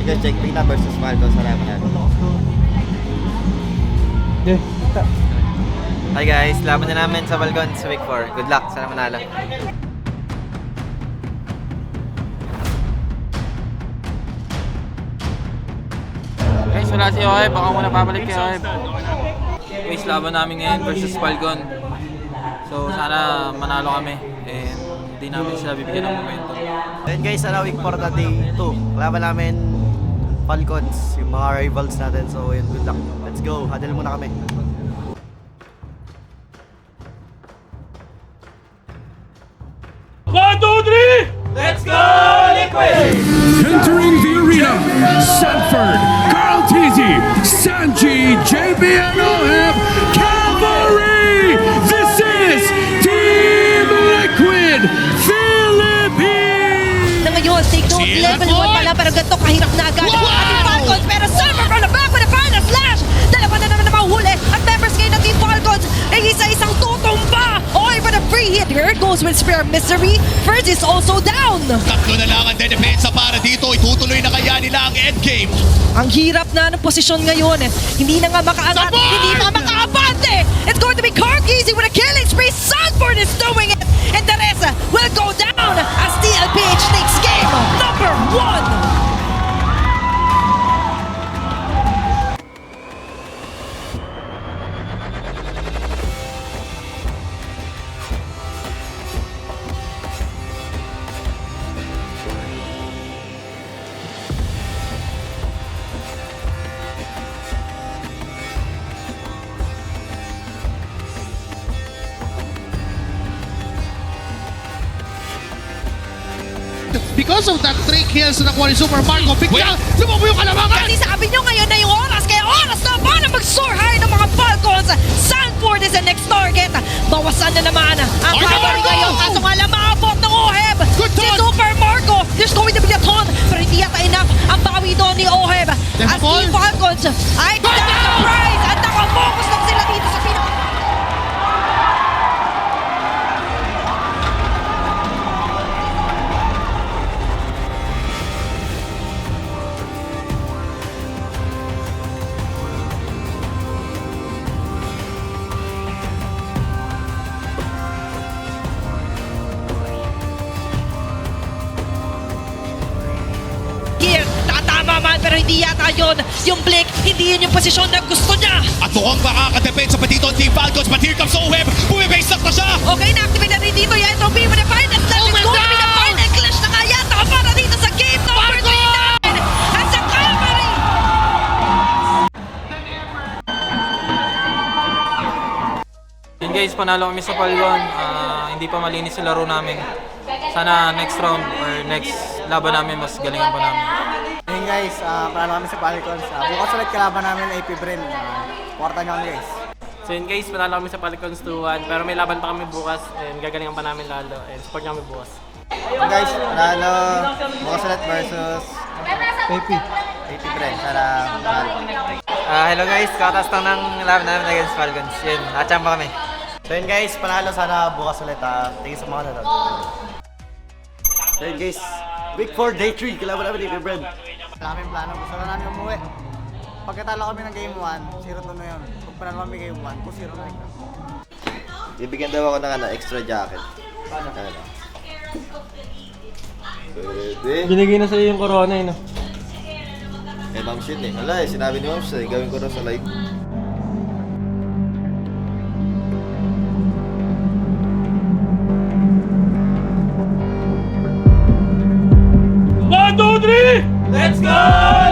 Falcons Check Pina versus Falcons. Salamat yan. Hi guys, laban na namin sa Falcons sa week 4. Good luck, sana manalo. Guys, wala si Oheb. Baka muna babalik kay Oheb. Guys, laban namin ngayon versus Falcon. So, sana manalo kami. And hindi namin sila bibigyan ng momentum. Then guys, sana week 4 na day 2. Laban namin Falcons, yung mga rivals natin. So yun, good luck. Let's go, huddle muna kami. Let's go, Liquid! Entering the arena, Sanford, Carl Tizzy, Sanji, JB and Oheb, Cavalry! This is Team Liquid Philippines! Na ngayon, take note, level 1 pala, pero ganito kahirap na agad. Ang ating Falcons, pero Silver from the back with a final flash! Dalawa na naman na mahuli at members ngayon ng Team Falcons ay isa-isang tutumba! Oy, but a free hit here goes with Spare Misery. First is also down! Tatlo na lang ang dedepensa para dito. Itutuloy na kaya nila ang endgame. Ang hirap na ng posisyon ngayon. Hindi na nga makaangat, hindi na makaabante! It's going to be Carkeezy with a killing spree. Sanford is doing it! And the rest will go down as TLPH takes game number 1! Because of that 3 kills na nakuha ni Super Marco, bigla lumabo yung kalamangan! Kasi sabi nyo ngayon na yung oras, kaya oras na para mag-soar high ng mga Falcons. Sanford is the next target. Bawasan na naman ang power ngayon. Kaso nga lang maabot ng Oheb. Si Super Marco, there's going to be a ton, pero hindi yata enough ang bawi doon ni Oheb. As Team Falcons ay surprise at nakafocus lang sila dito sa pinaka... Tatama man, pero hindi yata yun. Yung Blink, hindi yun yung posisyon na gusto niya. At mukhang makakadepensa pa dito ang Team Falcons, but here comes Oheb. Bumibase na siya! Okay, na-activate na rin dito yung Entropy with the final step. It's going to be the final clash na nga yata para dito sa game number 3 natin. At sa Cavalry! Yun guys, panalo kami sa Falcon. Hindi pa malinis yung laro namin. Sana next round or next laban namin mas galingan pa namin. Hey guys, panalo kami sa Falcons. Bukas ulit kalaban namin AP Bren. Kwarta nyo kami guys. So yun guys, panalo kami sa Falcons 2-1, pero may laban pa kami bukas and gagalingan pa namin lalo and support nyo kami bukas. Hey guys, panalo bukas ulit versus AP Bren. Sana manalo. Hello guys, katas lang ng laban namin against Falcons. Yun, nakachamba kami. So yun guys, panalo sana bukas ulit. Thank you sa mga nanood. So yun guys, week 4, day 3, kalaban namin AP Bren. Wala kaming plano, gusto na namin umuwi. Pagkatalo kami ng game 1, 0-2 na yun. Pag panalo kami game 1, 2-0 na yun. Bibigyan daw ako ng extra jacket. Ano? Pwede. Binigay na sa'yo yung corona eh, no? Eh, Ma'am Shin eh. Wala eh, sinabi ni Ma'am Shin, gawin ko rin sa live. Let's go,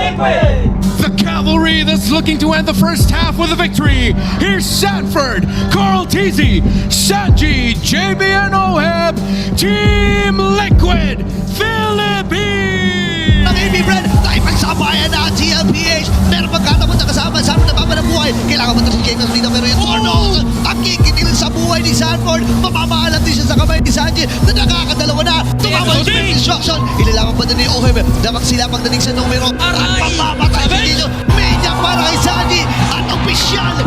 Liquid! The Cavalry that's looking to end the first half with a victory. Here's Sanford, Carl Tizzy, Sanji, JB and Oheb, Team Liquid Philippines! Ang AP Bren, tayo pagsabayan na ang TLPH. Pero pagkatapos na kasama sa amin na papanabuhay, kailangan mo si Jacob dito. Pero yung Tornos, ang kikitil sa buhay ni Sanford, mamamaalam din siya sa kamay ni Sanji na nakakadalawa na. Tumama yung Spare Destruction. Ilalaman pa din ni Oheb na magsila pagdating sa numero. At mamamatay siya dito. Media para kay Sanji at opisyal.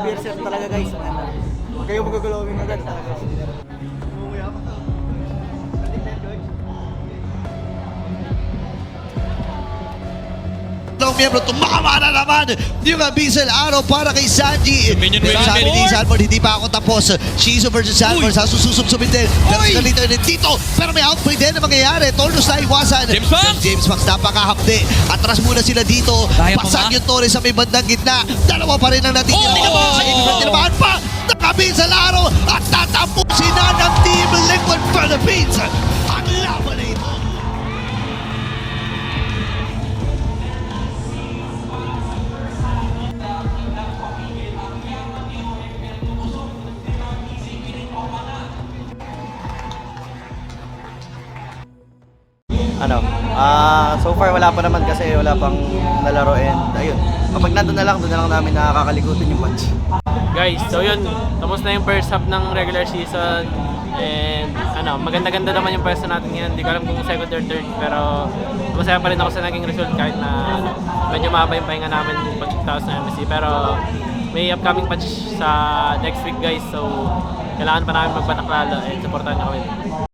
Berser talaga guys. Huwag kayong magagulawin agad talaga. Ng miyembro, tumama na naman yung Abyssal Arrow para kay Sanji. Minion Pero wave sabi ni forward. Sanford, hindi pa ako tapos. Shizu versus Sanford, sa sususubsubin din. Pero Uy! kalito din dito. Pero may outplay din na mangyayari. Toldos na iwasan. James Max! James Max napakahapde. Atras muna sila dito. Kaya pa Pasag ba? yung Torres sa may bandang gitna. Dalawa pa rin ang natitira. Oh! Tingnan mo, sa Infinite tinamaan pa. Nakabinsal Arrow at tatapusin na ng Team Liquid Philippines. Ang laban na ito. So far wala pa naman kasi wala pang nalaro and ayun. Kapag nandun na lang, doon na lang namin nakakalikutin yung match. Guys, so yun, tapos na yung first half ng regular season. And maganda-ganda naman yung pwesto natin ngayon. Hindi ko alam kung second or third, pero masaya pa rin ako sa naging result kahit na medyo mahaba yung pahinga namin pagtaos ng MSC. Pero may upcoming patch sa next week guys, so kailangan pa namin magbatak lalo and supportan nyo kami.